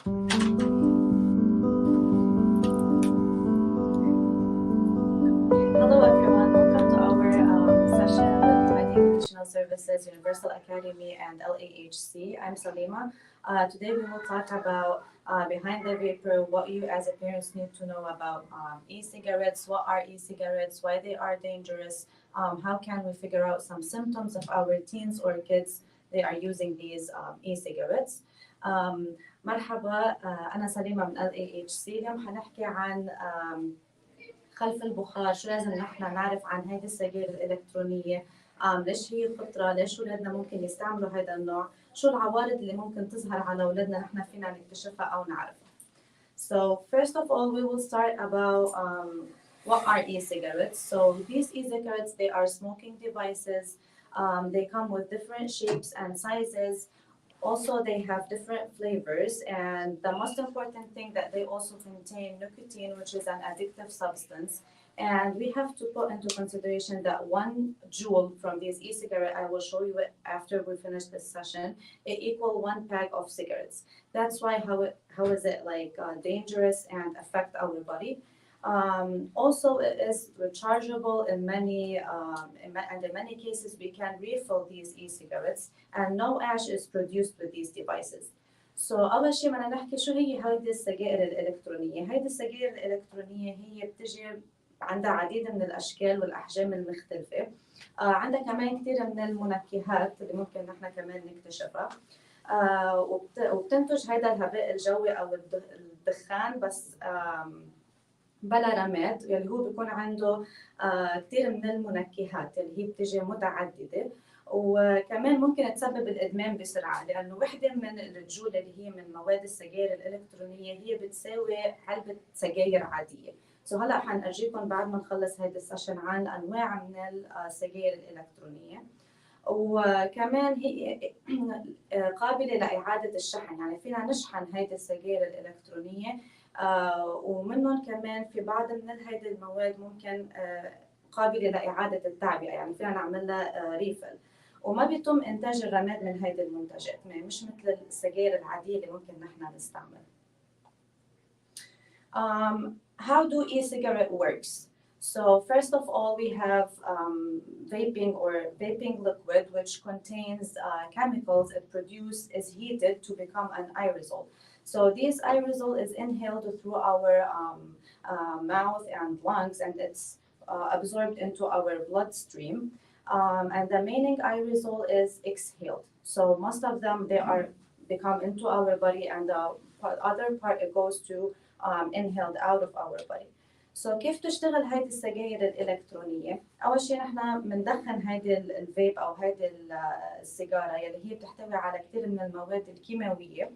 Hello everyone, welcome to our session with Providing Educational Services, Universal Academy and LAHC. I'm Salima. Today we will talk about behind the vapor, what you as a parents need to know about e-cigarettes, what are e-cigarettes, why they are dangerous, how can we figure out some symptoms of our teens or kids they are using these e-cigarettes. مرحبا أنا سليمة من LAHC. اليوم حنحكي عن خلف البخار، شو لازم نحن نعرف عن هيدي السجائر الإلكترونية، ليش هي خطرة، ليش أولادنا ممكن يستعملوا هذا النوع، شو العوارض اللي ممكن تظهر على أولادنا نحن فينا نكتشفها أو نعرفها. So first of all, we will start about what are e-cigarettes. So these e-cigarettes, they are smoking devices. They come with different shapes and sizes. Also, they have different flavors, and the most important thing that they also contain nicotine, which is an addictive substance. And we have to put into consideration that 1 joule from these e-cigarette, I will show you it after we finish this session, it equals 1 pack of cigarettes. That's why how is it like dangerous and affect our body. Also, it is rechargeable in many, and in many cases, we can refill these e-cigarettes, and no ash is produced with these devices. So أول شيء بدنا نحكي شو هي هيدي السجائر الإلكترونية. هيدي السجائر الإلكترونية هي بتجي عندها عديد من الأشكال والأحجام المختلفة. عندها كمان كثير من المنكهات اللي ممكن نحن كمان نكتشفها. وبتنتج هذا الهباء الجوي أو الدخان بس بلا رماد، اللي هو بيكون عنده كثير من المنكهات اللي هي بتجي متعددة، وكمان ممكن تسبب الإدمان بسرعة، لأنه وحدة من الجول اللي هي من مواد السجائر الإلكترونية هي بتساوي علبة سجاير عادية. هلا حنأجيكم بعد ما نخلص هيدا السيشن عن أنواع من السجائر الإلكترونية، وكمان هي قابلة لإعادة الشحن، يعني فينا نشحن هيدي السجائر الإلكترونية. ومنهم كمان في بعض من هيدي المواد ممكن قابلة لإعادة التعبئة، يعني فينا نعملها ريفل، وما بيتم إنتاج الرماد من هيدي المنتجات، مش مثل السجائر العادية اللي ممكن نحن نستعملها. How do e-cigarette works? So first of all, we have vaping or vaping liquid, which contains chemicals it produces, is heated to become an aerosol. So this aerosol is inhaled through our mouth and lungs, and it's absorbed into our bloodstream. And the remaining aerosol is exhaled. So most of them, they come into our body, and the other part it goes to inhaled out of our body. So كيف تشتغل هيدي السجائر الإلكترونية؟ أول شيء نحن بندخن هيدي الفيب أو هيدي السيجارة يلي هي بتحتوي على كثير من المواد الكيماوية،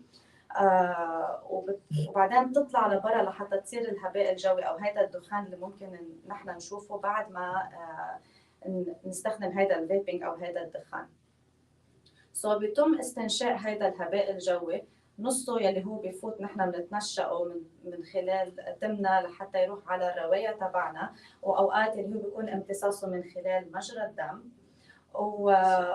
وبعدين بتطلع لبرا لحتى تصير الهباء الجوي أو هيدا الدخان اللي ممكن نحن نشوفه بعد ما نستخدم هيدا الفيبينج أو هيدا الدخان. So بيتم استنشاق هيدا الهباء الجوي، نصه يلي هو بيفوت نحن بنتنشأه من خلال دمنا لحتى يروح على الرواية تبعنا، وأوقات اللي هو بيكون امتصاصه من خلال مجرى الدم.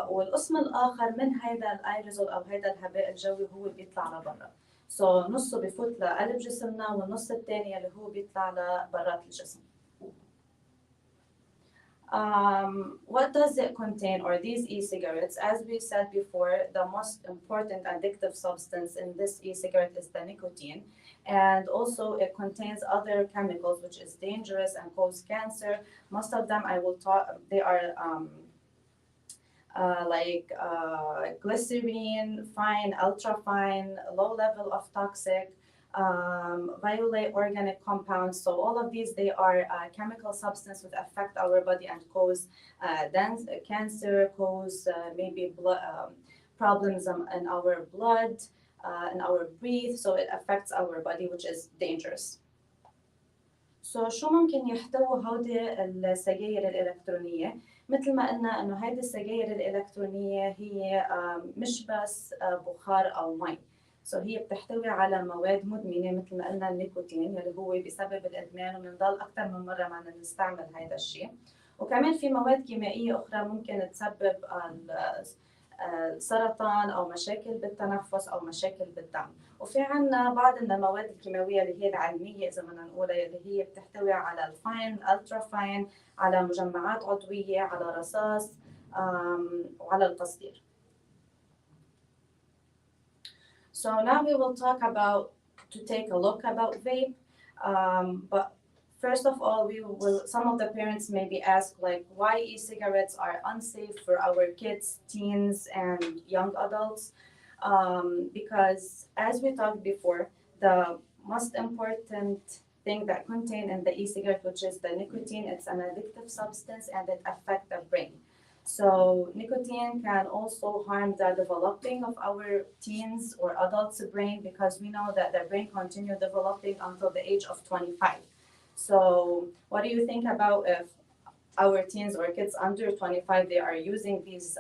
والقسم الآخر من هيدا الايرزول أو هيدا الهباء الجوي هو بيطلع لبرا. So نصه بيفوت لقلب جسمنا، والنص الثاني اللي هو بيطلع لبرات الجسم. What does it contain, or these e-cigarettes? As we said before, the most important addictive substance in this e-cigarette is the nicotine, and also it contains other chemicals which is dangerous and cause cancer. Most of them I will talk, they are like glycerine, fine, ultra fine, low level of toxic, violate organic compounds. So all of these, they are chemical substances that affect our body and cause cancer, cause maybe blood, problems in our blood, in our breath. So it affects our body, which is dangerous. So شو ممكن يحتوي هودي السجائر الإلكترونية؟ مثل ما قلنا إنه هيدي السجائر الإلكترونية هي مش بس بخار أو مي. So هي بتحتوي على مواد مدمنة مثل ما قلنا النيكوتين اللي هو بسبب الإدمان، وبنضل أكثر من مرة معنا نستعمل هذا الشيء. وكمان في مواد كيميائية أخرى ممكن تسبب سرطان أو مشاكل بالتنفس أو مشاكل بالدم. وفي عنا بعض المواد الكيماوية اللي هي العلمية إذا بدنا نقولها، اللي هي بتحتوي على الفاين الترا فاين، على مجمعات عضوية، على رصاص، وعلى القصدير. So now we will talk about, to take a look about vape, but first of all, some of the parents may be asked, like, why e-cigarettes are unsafe for our kids, teens, and young adults. Because as we talked before, the most important thing that contained in the e-cigarette, which is the nicotine, it's an addictive substance and it affects the brain. So nicotine can also harm the developing of our teens or adults' brain, because we know that the brain continues developing until the age of 25. So what do you think about if our teens or kids under 25, they are using these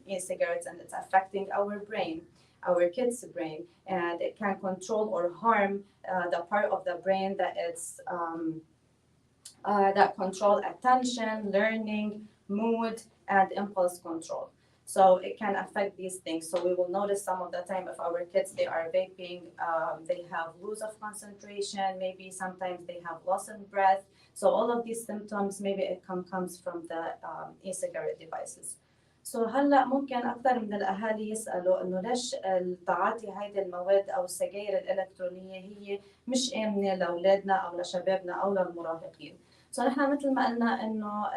e-cigarettes and it's affecting our brain, our kids' brain, and it can control or harm the part of the brain that it's that control attention, learning, mood, and impulse control. So it can affect these things. So we will notice some of the time if our kids, they are vaping, they have loss of concentration, maybe sometimes they have loss in breath. So all of these symptoms, maybe it comes from the e-cigarette devices. So هلا ممكن أكثر من الأهالي يسألوا إنه ليش التعاطي هيدي المواد أو السجائر الإلكترونية هي مش آمنة لأولادنا أو لشبابنا أو للمراهقين. نحن مثل ما قلنا إنه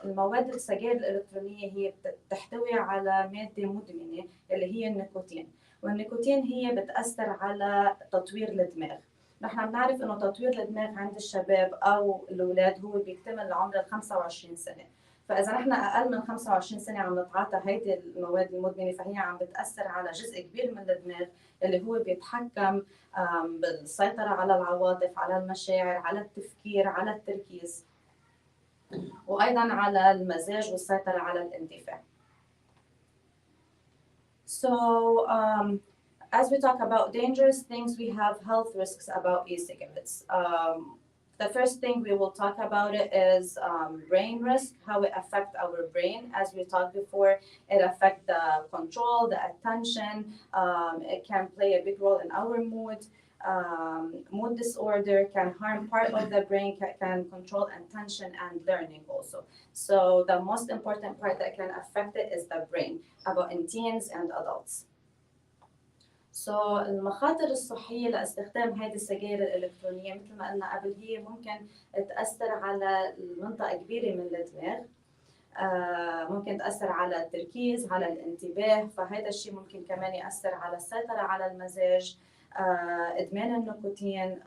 المواد السجائر الإلكترونية هي بتحتوي على مادة مدمنة اللي هي النيكوتين، والنيكوتين هي بتأثر على تطوير الدماغ. نحن بنعرف إنه تطوير الدماغ عند الشباب أو الأولاد هو بيكتمل لعمر 25 سنة. فإذا نحن أقل من 25 سنة عم نتعاطى هيدي المواد المدمنة، فهي عم بتأثر على جزء كبير من الدماغ اللي هو بيتحكم بالسيطرة على العواطف، على المشاعر، على التفكير، على التركيز، وأيضاً على المزاج والسيطرة على الاندفاع. So as we talk about dangerous things, we have health risks about e-cigarettes. The first thing we will talk about it is brain risk, how it affects our brain. As we talked before, it affects the control, the attention. It can play a big role in our mood. Mood disorder can harm part of the brain, can control attention and learning also. So the most important part that can affect it is the brain, about in teens and adults. So المخاطر الصحية لاستخدام هذه السجائر الإلكترونية مثل ما قلنا قبل، هي ممكن تأثر على منطقة كبيرة من الدماغ، ممكن تأثر على التركيز، على الانتباه، فهذا الشيء ممكن كمان يأثر على السيطرة على المزاج، إدمان النيكوتين،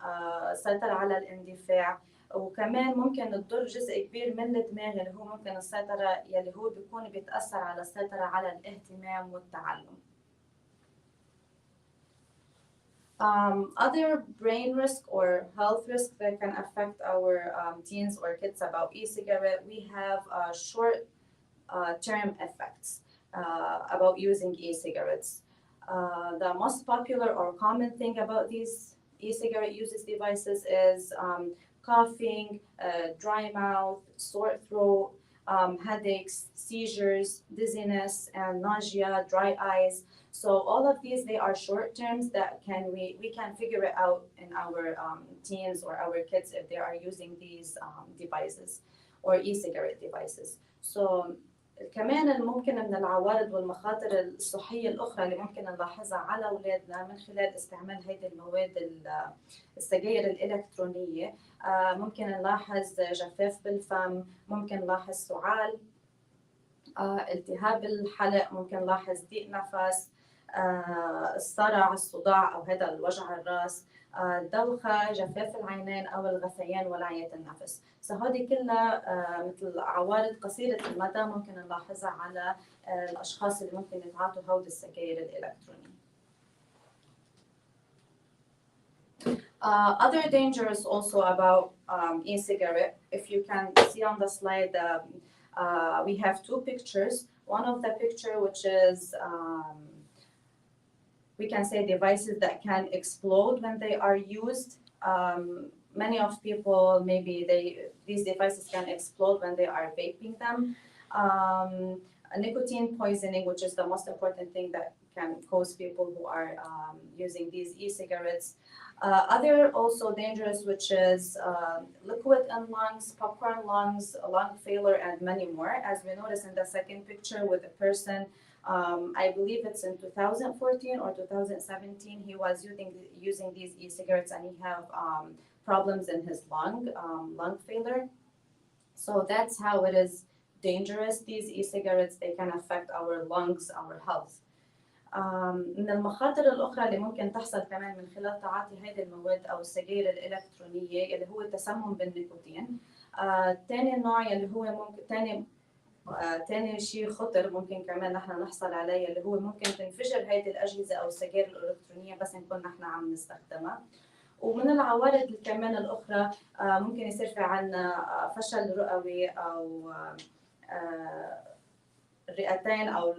السيطرة على الاندفاع، وكمان ممكن تضر جزء كبير من الدماغ اللي هو ممكن السيطرة يلي هو بيكون بيتأثر على السيطرة على الاهتمام والتعلم. Other brain risk or health risk that can affect our teens or kids about e-cigarette, we have short-term effects about using e-cigarettes. The most popular or common thing about these e-cigarette uses devices is coughing, dry mouth, sore throat, headaches, seizures, dizziness, and nausea, dry eyes. So all of these, they are short terms that we can figure it out in our teens or our kids if they are using these devices or e-cigarette devices. So كمان الممكن من العوارض والمخاطر الصحية الأخرى اللي ممكن نلاحظها على أولادنا من خلال استعمال هذه المواد السجائر الإلكترونية، ممكن نلاحظ جفاف بالفم، ممكن نلاحظ سعال، التهاب الحلق، ممكن نلاحظ ضيق نفس، الصرع، الصداع أو هذا الوجع الراس، الدوخة، جفاف العينين أو الغثيان ولعية النفس. هذه كلها مثل عوارض قصيرة المدى ممكن نلاحظها على الأشخاص اللي ممكن يتعاطوا هودي السجائر الإلكترونية. Other dangers also about e-cigarette. If you can see on the slide, we have two pictures. One of the picture which is we can say devices that can explode when they are used. Many of people, maybe these devices can explode when they are vaping them. nicotine poisoning, which is the most important thing that can cause people who are using these e-cigarettes. Other also dangerous, which is liquid in lungs, popcorn lungs, lung failure, and many more. As we notice in the second picture with a person, I believe it's in 2014 or 2017, he was using these e-cigarettes and he have problems in his lung failure. So that's how it is dangerous. These e-cigarettes, they can affect our lungs, our health. من المخاطر الأخرى اللي ممكن تحصل كمان من خلال تعاطي هذه المواد أو السجائر الإلكترونية اللي هو التسمم بالنيكوتين. تاني نوع اللي هو ممكن تاني شيء خطر ممكن كمان نحن نحصل عليه اللي هو ممكن تنفجر هذه الأجهزة أو السجائر الإلكترونية بس نكون نحن عم نستخدمها. ومن العوارض كمان الأخرى ممكن يصير في عنا فشل رئوي أو الرئتين او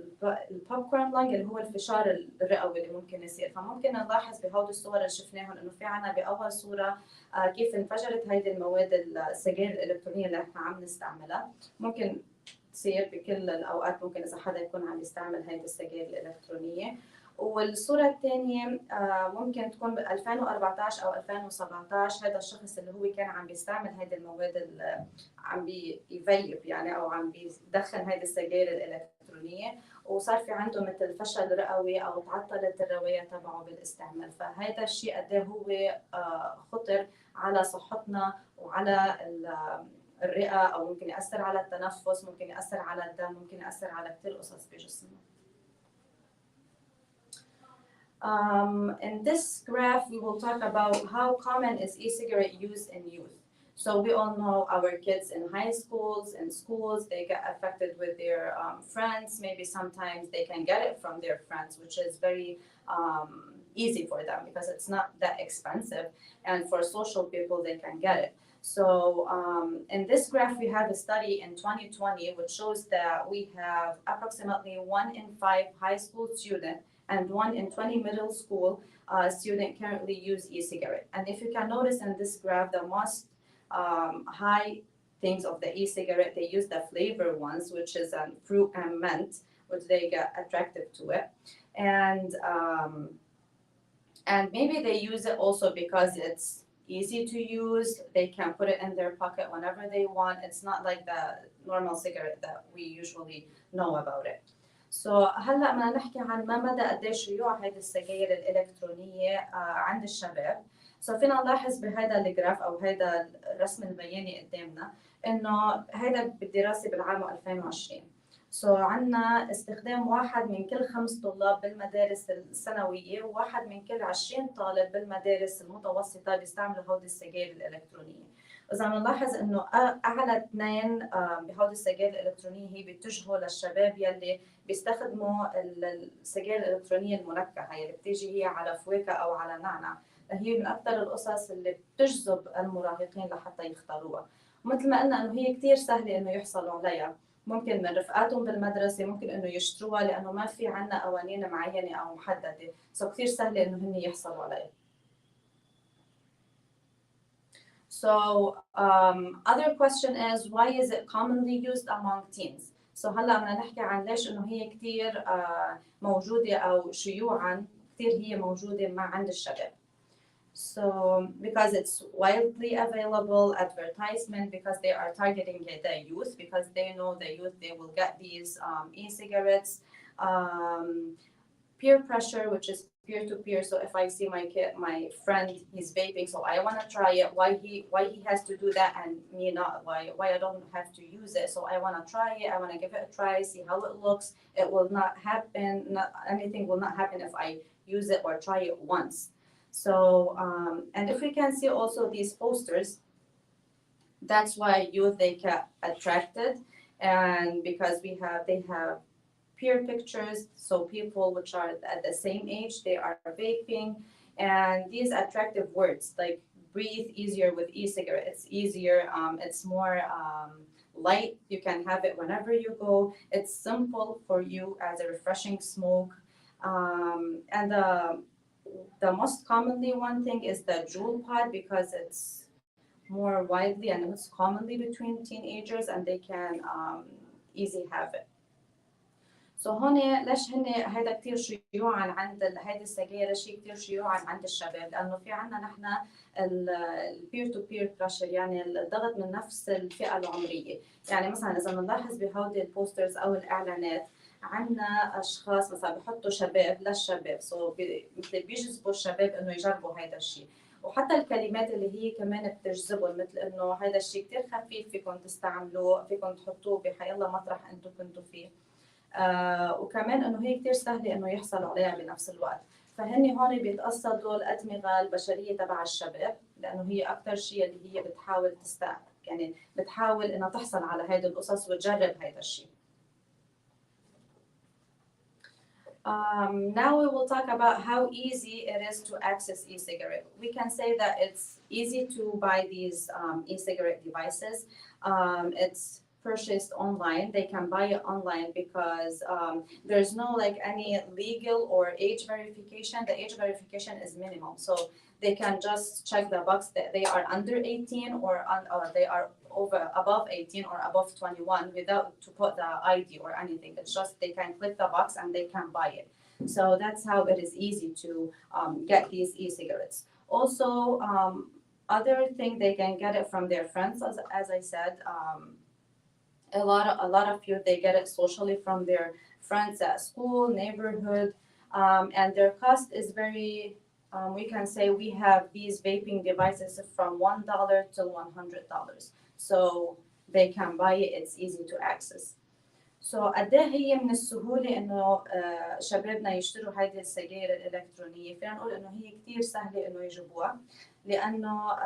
البوبكورن لانج اللي هو الفشار الرئوي اللي ممكن يصير. فممكن نلاحظ بهود الصور اللي شفناهم انه في عنا باول صوره كيف انفجرت هيدي المواد السجائر الالكترونيه اللي احنا عم نستعملها. ممكن تصير بكل الاوقات، ممكن اذا حدا يكون عم يستعمل هيدي السجائر الالكترونيه. والصوره الثانيه ممكن تكون ب 2014 او 2017، هذا الشخص اللي هو كان عم بيستعمل هيدي المواد عم بيفيب يعني او عم بيدخن هيدي السجائر الالكترونيه، وصار في عنده مثل فشل رئوي او تعطلت الروايه تبعه بالاستعمال. فهذا الشيء قد هو خطر على صحتنا وعلى الرئه، او ممكن ياثر على التنفس، ممكن ياثر على الدم، ممكن ياثر على كثير قصص بجسمنا. In this graph, we will talk about how common is e-cigarette use in youth. So we all know our kids in high schools and schools, they get affected with their friends. Maybe sometimes they can get it from their friends, which is very easy for them because it's not that expensive. And for social people, they can get it. So in this graph, we have a study in 2020, which shows that we have approximately 1 in 5 high school students and 1 in 20 middle school students currently use e-cigarette. And if you can notice in this graph, the most high things of the e-cigarette, they use the flavor ones, which is fruit and mint, which they get attracted to it. And maybe they use it also because it's easy to use. They can put it in their pocket whenever they want. It's not like the normal cigarette that we usually know about it. So هلا بدنا نحكي عن ما مدى قديش شيوع هيدي السجائر الالكترونيه عند الشباب. سو فينا نلاحظ بهذا الجراف او هذا الرسم البياني قدامنا انه هذا بالدراسه بالعام 2020. سو عندنا استخدام 1 من كل 5 طلاب بالمدارس الثانويه و1 من كل 20 طالب بالمدارس المتوسطه بيستعملوا هودي السجائر الالكترونيه. إذا بنلاحظ إنه أعلى 2 بهودي السجائر الإلكترونية هي بيتجهوا للشباب يلي بيستخدموا السجائر الإلكترونية المنكهة يلي بتيجي هي على فواكه أو على نعناع. هي من أكثر القصص اللي بتجذب المراهقين لحتى يختاروها. ومثل ما قلنا إنه هي كتير سهلة إنه يحصلوا عليها. ممكن من رفقاتهم بالمدرسة ممكن إنه يشتروها لأنه ما في عنا قوانين معينة أو محددة. سو كتير سهلة إنه هن يحصلوا عليها. So other question is why is it commonly used among teens? So هلا بدنا نحكي عن ليش انه هي كثير موجوده او شيوعا كثير هي موجوده عند الشباب. So because it's widely available advertisement, because they are targeting the youth, because they know the youth they will get these e-cigarettes. Peer pressure, which is peer-to-peer. So if I see my friend, he's vaping, so I want to try it. Why he has to do that and me not? Why I don't have to use it? So I want to try it. I want to give it a try, see how it looks. It will not happen. Anything will not happen if I use it or try it once. So and if we can see also these posters, that's why youth they get attracted, and because they have peer pictures, so people which are at the same age, they are vaping, and these attractive words like breathe easier with e-cigarette, it's easier, it's more light, you can have it whenever you go, it's simple for you as a refreshing smoke, and the most commonly one thing is the jewel pod because it's more widely and it's commonly between teenagers and they can easily have it. هون ليش هذا كثير شيوعا عند هيدي السجاير، شيء كثير شيوعا عند الشباب، لانه في عندنا نحن البير تو بير بريشر، يعني الضغط من نفس الفئه العمريه. يعني مثلا اذا بنلاحظ بهودي البوسترز او الاعلانات عندنا اشخاص مثلا بحطوا شباب للشباب، مثل بيجذبوا الشباب انه يجربوا هذا الشيء. وحتى الكلمات اللي هي كمان بتجذبهم، مثل انه هذا الشيء كثير خفيف، فيكم تستعملوه، فيكم تحطوه بحيالله مطرح انتم كنتوا فيه. وكمان انه هي كثير سهله انه يحصلوا عليها بنفس الوقت. فهن هون بيتقصدوا الادمغه البشريه تبع الشباب، لانه هي اكثر شيء اللي هي بتحاول يعني بتحاول انها تحصل على هيدي القصص وتجرب هيدا الشيء. Now we will talk about how easy it is to access e-cigarette. We can say that it's easy to buy these e-cigarette devices. It's purchased online. They can buy it online because there's no like any legal or age verification. The age verification is minimum, so they can just check the box that they are under 18 or they are above 18 or above 21 without to put the ID or anything. It's just they can click the box and they can buy it. So that's how it is easy to get these e-cigarettes. Also, other thing they can get it from their friends, as I said. A lot of youth, they get it socially from their friends at school, neighborhood, and their cost is very. We can say we have these vaping devices from $1 to $100, so they can buy it. It's easy to access. So قد هي من السهولة إنه شبابنا يشتروا هذه السجائر الإلكترونية؟ فينا نقول إنه هي كتير سهلة إنه يجيبوها، لأنه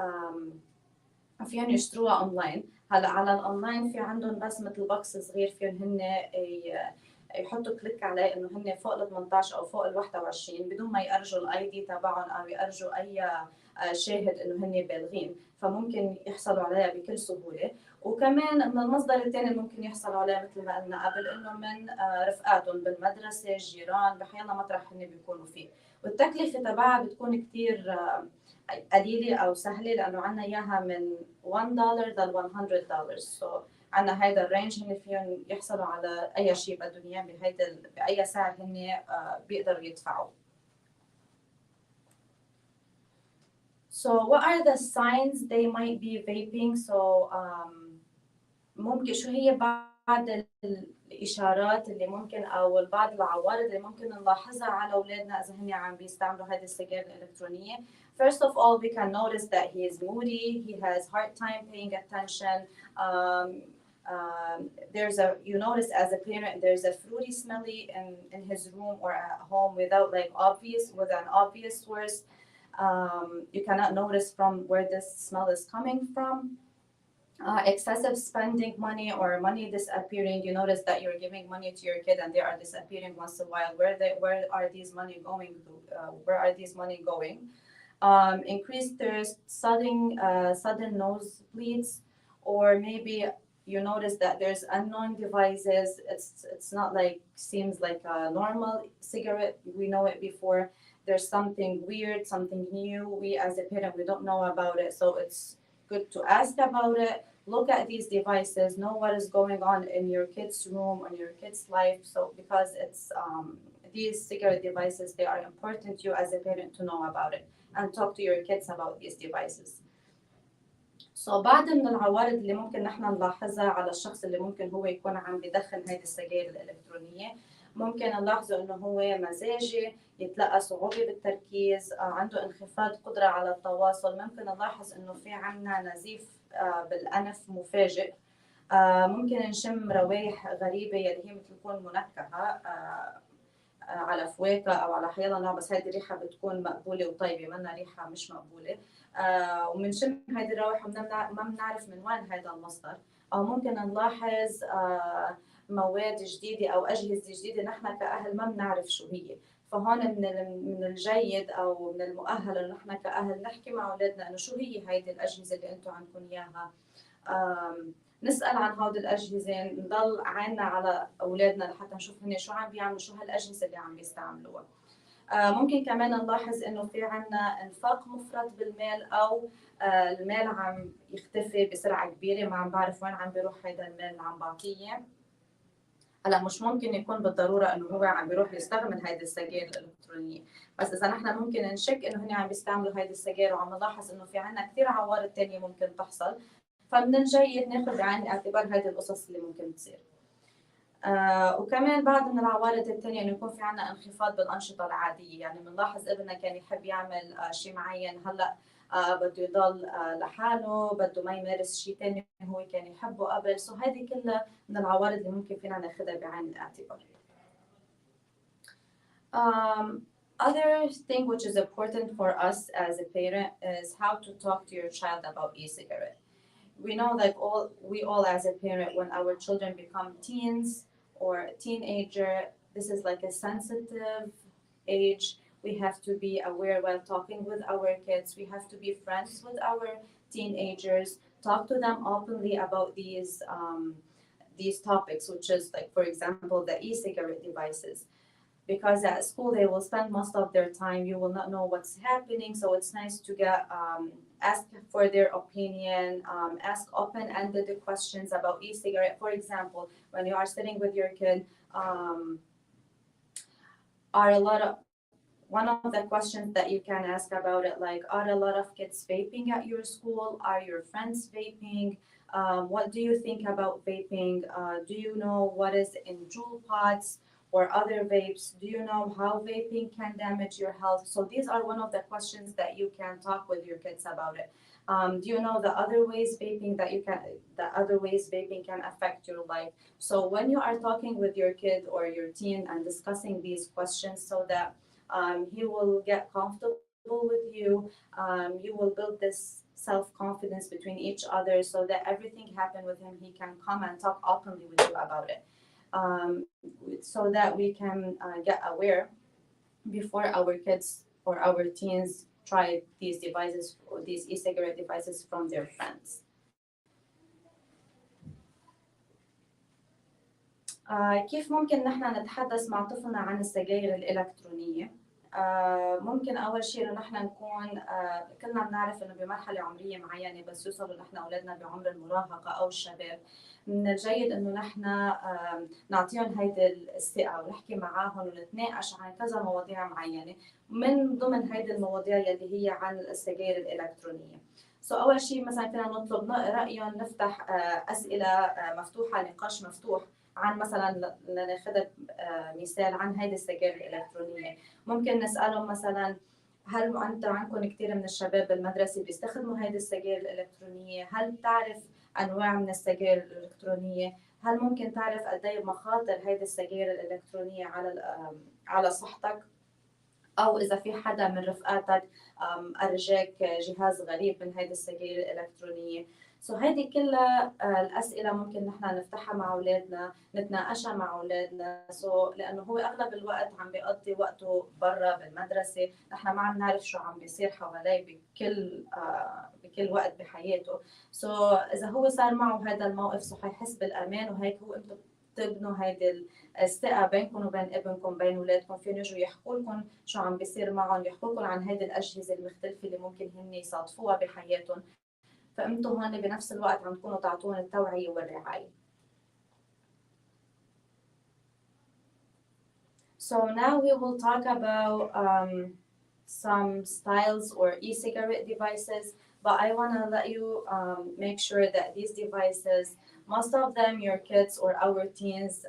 فيهم يشتروها أونلاين. هلا على الأونلاين في عندهم بس مثل بوكس صغير فيهم هن يحطوا كليك عليه إنه هن فوق ال 18 أو فوق ال 21 بدون ما يأرجوا الأي دي تبعهم أو يأرجوا أي شاهد إنه هن بالغين، فممكن يحصلوا عليها بكل سهولة. وكمان من المصدر الثاني اللي ممكن يحصلوا عليه مثل ما قلنا قبل انه من رفقاتهم بالمدرسه، الجيران، بحيالله مطرح هن بيكونوا فيه. والتكلفه تبعها بتكون كثير قليله او سهله، لانه عندنا اياها من $1 لل $100. سو عندنا هيدا الرينج، هن فيهم يحصلوا على اي شيء بدهم اياه باي سعر هن بيقدروا يدفعوا. So what are the signs they might be vaping? So ممكن شو هي بعض الإشارات اللي ممكن أو بعض العوارض اللي ممكن نلاحظها على أولادنا إذا هن عم بيستعملوا هذه السجائر الإلكترونية. First of all, we can notice that he is moody, he has hard time paying attention. You notice as a parent there's a fruity smelly in his room or at home with an obvious source. You cannot notice from where this smell is coming from. Excessive spending money or money disappearing. You notice that you're giving money to your kid and they are disappearing once in a while. Where are these money going to? Where are these money going? Increased thirst, sudden nosebleeds, or maybe you notice that there's unknown devices. It's not like seems like a normal cigarette. We know it before. There's something weird, something new. We as a parent, we don't know about it. So it's good to ask about it. Look at these devices. Know what is going on in your kid's room, in your kid's life. So because it's these cigarette devices, they are important to you as a parent to know about it and talk to your kids about these devices. So بعض من العوارض اللي ممكن نحن نلاحظها على الشخص اللي ممكن هو يكون عم بدخن هذه السجائر الإلكترونية، ممكن نلاحظه إنه هو مزاجي، يتلقى صعوبة بالتركيز، عنده انخفاض قدرة على التواصل. ممكن نلاحظ إنه في عنا نزيف بالأنف مفاجئ. ممكن نشم روايح غريبة اللي هي مثل تكون منكهة على فواكه أو على حيالله نوع، بس هذه الريحة بتكون مقبولة وطيبة، منها ريحة مش مقبولة. ومنشم هذه الروائح ما بنعرف من وين هذا المصدر. أو ممكن نلاحظ مواد جديدة أو أجهزة جديدة نحن كأهل ما بنعرف شو هي. فهون من الجيد أو من المؤهل إنه نحن كأهل نحكي مع أولادنا إنه شو هي هيدي الأجهزة اللي أنتم عندكم إياها. نسأل عن هودي الأجهزة، نضل عيننا على أولادنا لحتى نشوف هن شو عم بيعملوا، شو هالأجهزة اللي عم بيستعملوها. ممكن كمان نلاحظ إنه في عنا إنفاق مفرط بالمال، أو المال عم يختفي بسرعة كبيرة، ما عم بعرف وين عم بيروح هيدا المال اللي عم بعطيه. هلا مش ممكن يكون بالضروره انه هو عم بيروح يستعمل هيدي السجائر الالكترونيه، بس اذا نحن ممكن نشك انه هن عم بيستعملوا هيدي السجائر وعم نلاحظ انه في عنا كثير عوارض ثانيه ممكن تحصل، فمن الجيد ناخذ بعين الاعتبار هيدي القصص اللي ممكن تصير. وكمان بعض من العوارض الثانيه انه يكون في عنا انخفاض بالانشطه العاديه، يعني بنلاحظ ابننا كان يحب يعمل شيء معين، هلا بده يضل لحاله، بده ما يمارس شيء ثاني هو كان يحبه قبل. سو هذه كلها من العوارض اللي ممكن فينا ناخذها بعين الاعتبار. Other thing which is important for us as a parent is how to talk to your child about e-cigarette. We know like we all as a parent, when our children become teens or teenager, this is like a sensitive age. We have to be aware while talking with our kids. We have to be friends with our teenagers. Talk to them openly about these topics, which is like, for example, the e-cigarette devices. Because at school they will spend most of their time, you will not know what's happening. So it's nice to get ask for their opinion, ask open-ended questions about e-cigarette. For example, when you are sitting with your kid, one of the questions that you can ask about it, like, are a lot of kids vaping at your school? Are your friends vaping? What do you think about vaping? Do you know what is in Juul pods or other vapes? Do you know how vaping can damage your health? So these are one of the questions that you can talk with your kids about it. Do you know the other ways vaping can affect your life? So when you are talking with your kid or your teen and discussing these questions, so that he will get comfortable with you, you will build this self-confidence between each other, so that everything happen with him, he can come and talk openly with you about it. So that we can get aware before our kids or our teens try these devices or these e-cigarette devices from their friends. كيف ممكن نحن نتحدث مع طفلنا عن السجائر الإلكترونية؟ ممكن أول شيء إنه نحن نكون كلنا بنعرف إنه بمرحلة عمرية معينة بس يوصلوا نحن أولادنا بعمر المراهقة أو الشباب، من الجيد إنه نحن نعطيهم هيدي الثقة ونحكي معاهم ونتناقش عن كذا مواضيع معينة، من ضمن هيدي المواضيع يلي هي عن السجائر الإلكترونية. أول شيء مثلا فينا نطلب رأيهم، نفتح أسئلة مفتوحة، نقاش مفتوح عن مثلا لناخذ مثال عن هيدي السجائر الإلكترونية. ممكن نسألهم مثلا، هل أنتم عندكم كثير من الشباب بالمدرسة بيستخدموا هيدي السجائر الإلكترونية؟ هل بتعرف أنواع من السجائر الإلكترونية؟ هل ممكن تعرف قد ايه مخاطر هيدي السجائر الإلكترونية على صحتك؟ أو إذا في حدا من رفقاتك أرجاك جهاز غريب من هيدي السجائر الإلكترونية. هيدي كلها الأسئلة ممكن نحن نفتحها مع أولادنا، نتناقشها مع أولادنا. لأنه هو أغلب الوقت عم بيقضي وقته برا بالمدرسة، نحن ما عم نعرف شو عم بيصير حواليه بكل وقت بحياته. إذا هو صار معه هذا الموقف حيحس بالأمان، وهيك هو أنتم تبنوا هيدي الثقة بينكم وبين ابنكم، بين أولادكم، فين يجوا يحكوا لكم شو عم بيصير معهم، يحكوا لكم عن هيدي الأجهزة المختلفة اللي ممكن هن يصادفوها بحياتهم، فأنتم هون بنفس الوقت عم تكونوا تعطون التوعية والرعاية. So now we will talk about some styles or e-cigarette devices, but I want to let you make sure that these devices, most of them your kids or our teens,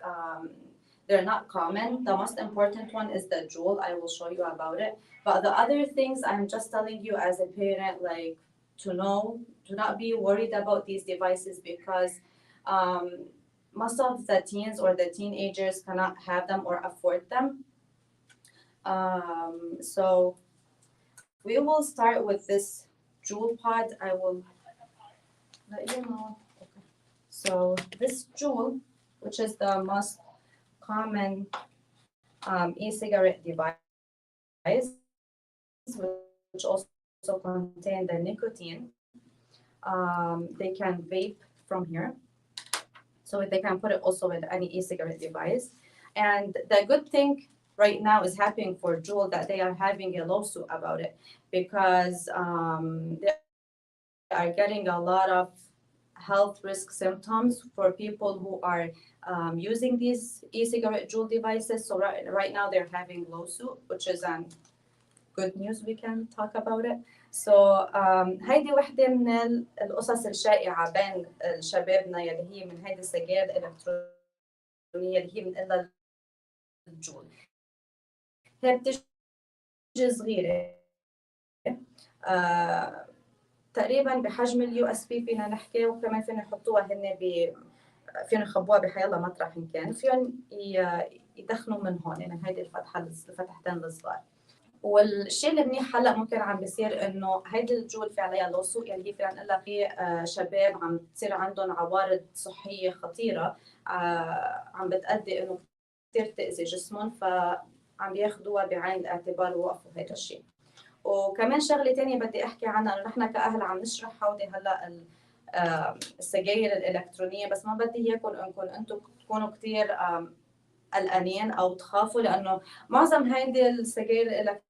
they're not common. The most important one is the Juul. I will show you about it. But the other things I'm just telling you as a parent, like to know, to not be worried about these devices, because most of the teens or the teenagers cannot have them or afford them. So we will start with this Juul pod. I will let you know. Okay. So this Juul, which is the most common e-cigarette device, which also contain the nicotine. They can vape from here. So they can put it also with any e-cigarette device. And the good thing right now is happening for Juul, that they are having a lawsuit about it, because they are getting a lot of health risk symptoms for people who are using these e-cigarette Juul devices. So right now they're having lawsuit, which is good news. We can talk about it. So هيدي وحدة من القصص الشائعة بين شبابنا يلي هي من هيدي السجائر الإلكترونية اللي هي بنقلها الجول. هي بتجي صغيرة تقريبا بحجم اليو اس بي فينا نحكي، وكمان فينا يحطوها هن فينا يخبوها بحيالله مطرح إن كان، فيهم يدخنوا من هون من هيدي الفتحتين الصغار. والشيء اللي منيح هلا ممكن عم بيصير انه هيدي الجول في عليها لوسوق، يعني هي فينا نقول لك في شباب عم تصير عندهم عوارض صحيه خطيره عم بتأدي انه كثير تأذي جسمهم، فعم ياخذوها بعين الاعتبار ووقفوا هذا الشيء. وكمان شغله ثانيه بدي احكي عنها، انه نحن كاهل عم نشرح هودي هلا السجائر الالكترونيه، بس ما بدي اياكم انكم انتم تكونوا كثير قلقانين او تخافوا، لانه معظم هيدي السجائر الالكترونيه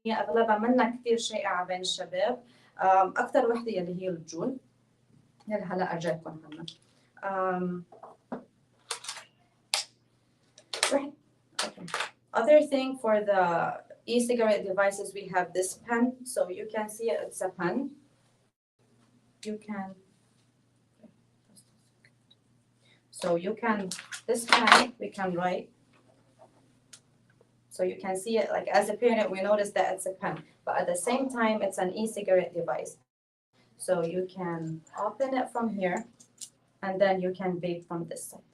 اغلبها منا كثير شائعه بين الشباب. اكثر وحده يلي هي الجول يلي هلا ارجعكم عنها. Other thing for the e-cigarette devices, we have this pen. So you can see it's a pen. This pen, we can write. So you can see it, like as a parent, we notice that it's a pen, but at the same time, it's an e-cigarette device. So you can open it from here, and then you can vape from this side.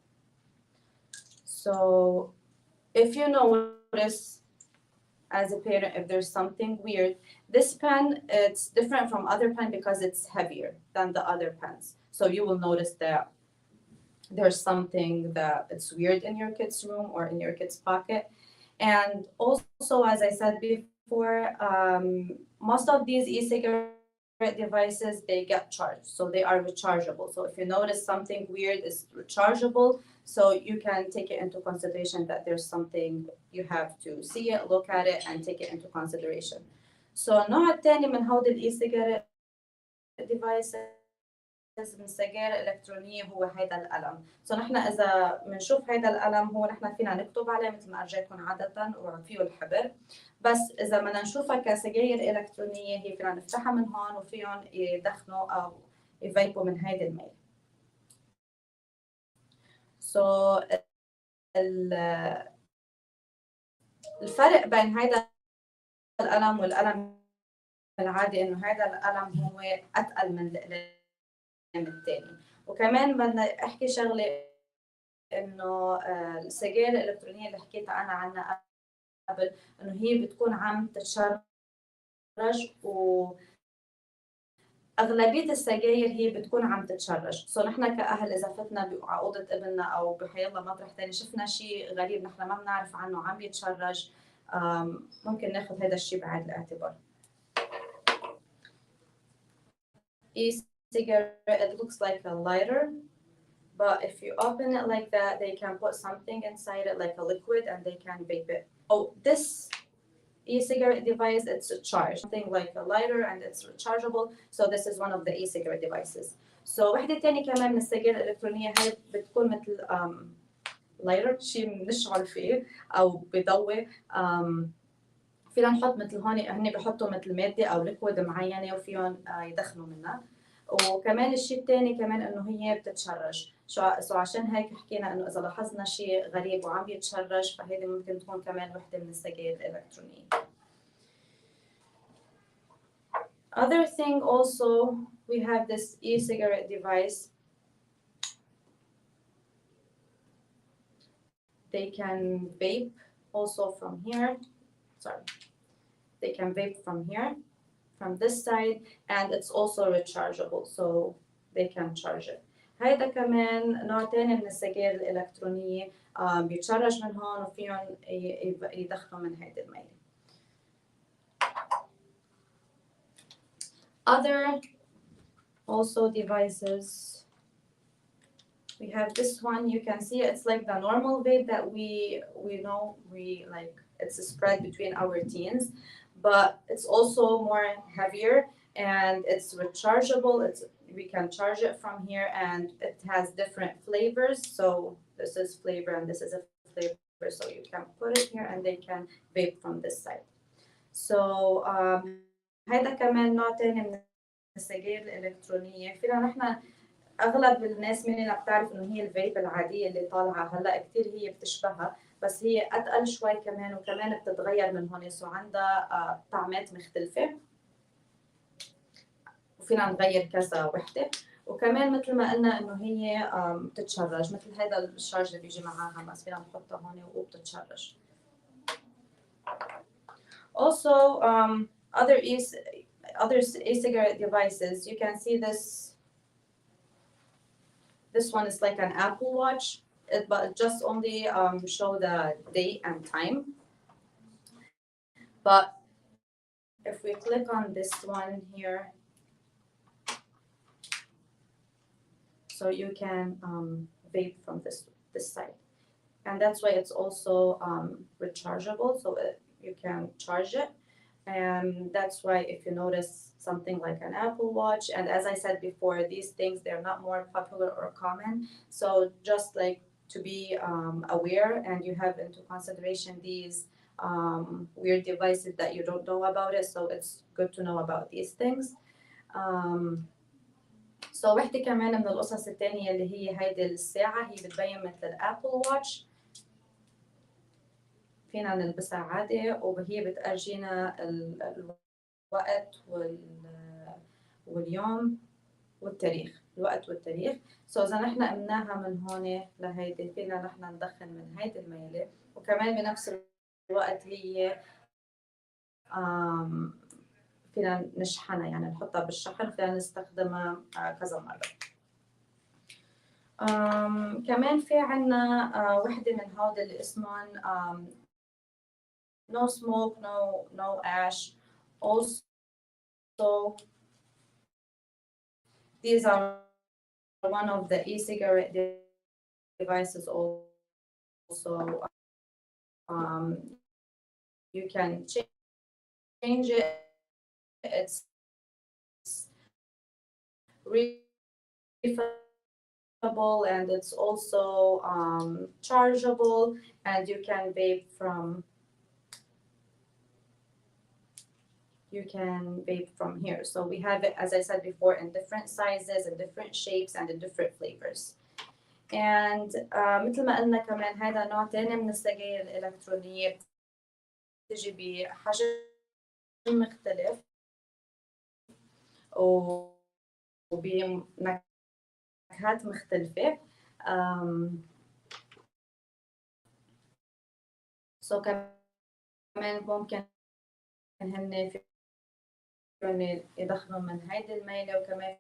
So if you notice as a parent, if there's something weird, this pen, it's different from other pen because it's heavier than the other pens. So you will notice that there's something that it's weird in your kid's room or in your kid's pocket. And also, as I said before, most of these e-cigarette devices, they get charged, so they are rechargeable. So if you notice something weird, it's rechargeable, so you can take it into consideration that there's something, you have to see it, look at it, and take it into consideration. So النوع الثاني من هودي الاي-cigarette devices من السجائر الإلكترونية هو هيدا القلم. نحن إذا بنشوف هيدا القلم هو نحن فينا نكتب عليه مثل ما أرجعكم عادة وفيه الحبر، بس إذا بدنا نشوفها كسجائر إلكترونية هي فينا نفتحها من هون وفيهم يدخنوا أو يفيبوا من هيدا الميل. الفرق بين هيدا القلم والقلم العادي إنه هيدا القلم هو أتقل من القلم الثاني. وكمان بدنا احكي شغله انه السجائر الالكترونيه اللي حكيت انا عنها قبل، انه هي بتكون عم تتشرج، واغلبيه السجائر هي بتكون عم تتشرج. نحن كاهل اذا فتنا على اوضه ابننا او بحيالله مطرح ثاني شفنا شيء غريب نحن ما بنعرف عنه عم يتشرج، ممكن ناخذ هذا الشيء بعين الاعتبار. Cigarette, it looks like a lighter, but if you open it like that, they can put something inside it like a liquid and they can vape it. Oh, this e-cigarette device, it's a charge, something like a lighter and it's rechargeable. So this is one of the e-cigarette devices. So وحدة تانية كمان من السجائر الإلكترونية هاي بتكون مثل lighter، شيء بنشعل فيه أو بضوي. فينا نحط مثل هون هن بحطوا مثل مادة أو ليكويد معينة وفيهم يدخنوا منها. وكمان الشيء الثاني كمان انه هي بتتشرج. عشان هيك حكينا انه اذا لاحظنا شيء غريب وعم يتشرج فهيدي ممكن تكون كمان وحده من السجائر الالكترونيه. Other thing also, we have this e-cigarette device. They can vape also from here. Sorry. They can vape from here, from this side, and it's also rechargeable, so they can charge it. هيدا كمان نوع تاني من السجائر الإلكترونية بيتشرج من هون وفيهم يدخنوا من هيدا الميل. Other also devices, we have this one. You can see it's like the normal vape that we know, we like, it's spread between our teens, but it's also more heavier and it's rechargeable. We can charge it from here, and it has different flavors. So this is flavor and this is a flavor. So you can put it here and they can vape from this side. So هيدا كمان نوع تاني من السجائر الإلكترونية. فينا نحن أغلب الناس مننا بتعرف إنه هي الفيب العادية اللي طالعة هلا كتير هي بتشبهها، بس هي أتقل شوي كمان، وكمان بتتغير من هون. سو عندها طعمات مختلفة، وفينا نغير كذا وحدة. وكمان مثل ما قلنا إنه هي بتتشرج، مثل هذا الشارج اللي بيجي معاها، بس فينا نحطها هون وبتتشرج. Also, other e-cigarette devices, you can see this. This one is like an Apple Watch, but it just only show the date and time. But if we click on this one here, so you can vape from this side, and that's why it's also rechargeable. So you can charge it, and that's why if you notice something like an Apple Watch, and as I said before, these things, they're not more popular or common. So just like to be aware, and you have into consideration these weird devices that you don't know about it. So it's good to know about these things. So وحدة كمان من القصص التانية اللي هي هيدي الساعة، هي بتبين مثل الأبل واتش، فينا نلبسها عادي، وهي بتأرجينا الوقت واليوم والتاريخ، الوقت والتاريخ. سو إذا نحن قمناها من هون لهيدي، فينا نحن ندخن من هيدي الميلة، وكمان بنفس الوقت هي فينا نشحنها، يعني نحطها بالشحن، فينا نستخدمها كذا مرة. كمان في عنا وحدة من هودي اللي اسمهم no smoke, no ash. Also, these are one of the e-cigarette devices. Also, you can change it. It's refillable, and it's also chargeable, and you can vape from here. So we have it, as I said before, in different sizes and different shapes and in different flavors. And مثل ما قلنا كمان هذا نوع تاني من السجائر الإلكترونية، بتجي بحجم مختلف وبنكهات مختلفة. So كمان ممكن هن فيهم يدخنوا من هيدي الميلة، وكمان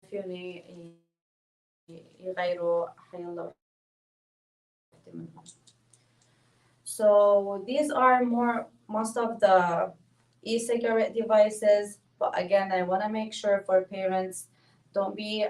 فيهم يغيروا حيالله وحدة منهم. So these are most of the e-cigarette devices, but again, I want to make sure for parents, don't be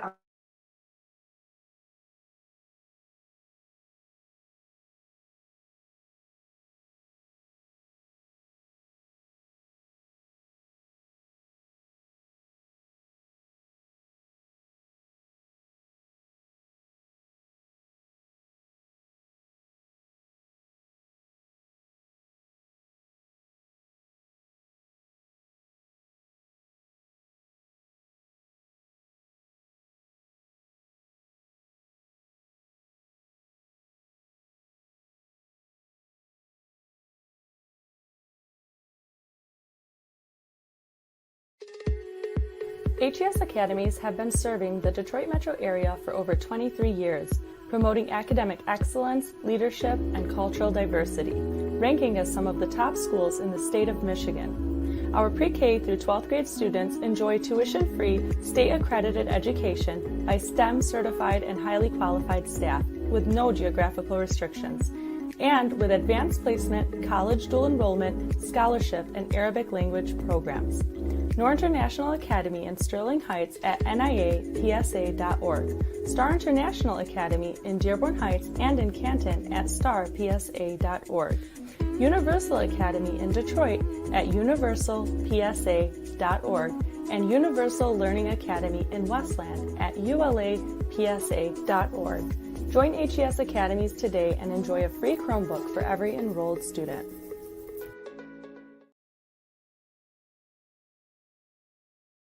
HES Academies have been serving the Detroit metro area for over 23 years, promoting academic excellence, leadership, and cultural diversity, ranking as some of the top schools in the state of Michigan. Our pre-K through 12th grade students enjoy tuition-free, state-accredited education by STEM certified and highly qualified staff with no geographical restrictions, and with advanced placement, college dual enrollment, scholarship, and Arabic language programs. Noor International Academy in Sterling Heights at niapsa.org, Star International Academy in Dearborn Heights and in Canton at starpsa.org, Universal Academy in Detroit at universalpsa.org, and Universal Learning Academy in Westland at ulapsa.org. Join HES Academies today and enjoy a free Chromebook for every enrolled student.